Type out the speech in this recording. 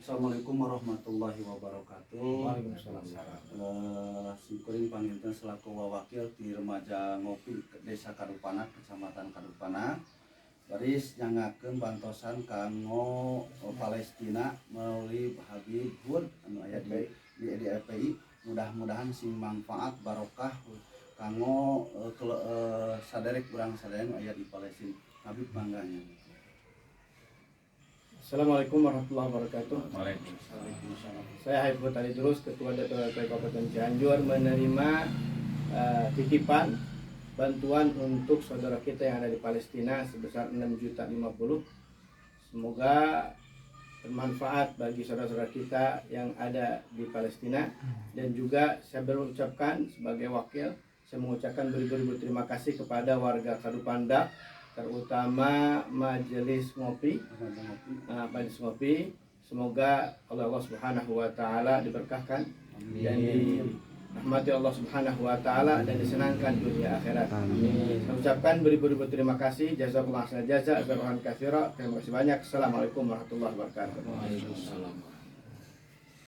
Assalamualaikum warahmatullahi wabarakatuh. Waalaikumsalam. Singkuring panginten selaku wawakil di remaja ngopi Desa Kadupana, Kecamatan Kadupana. Baris nyangakeun bantosan kanggo Palestina melalui Habib Hud anu aya di FPI. Mudah-mudahan sing manfaat barokah kanggo saderek urang sadaya anu aya di Palestina. Habib mangganya. Assalamualaikum warahmatullahi wabarakatuh. Waalaikumsalam. Saya Habib Hud Ali Durus, Ketua DPRD Kabupaten Cianjur, menerima titipan bantuan untuk saudara kita yang ada di Palestina sebesar 6.050.000. Semoga bermanfaat bagi saudara-saudara kita yang ada di Palestina. Dan juga saya berucapkan sebagai wakil, saya mengucapkan beribu-ribu terima kasih kepada warga Kadupanda, terutama Majelis Ngopi. Semoga Allah Subhanahu wa taala diberkahkan dan dirahmati Allah Subhanahu wa taala dan disenangkan dunia akhirat. Amin. Saya ucapkan beribu-ribu terima kasih. Jazakallahu khairan jazaa, jazakallahu khairan katsira. Terima kasih banyak. Assalamualaikum warahmatullahi wabarakatuh. Waalaikumsalam.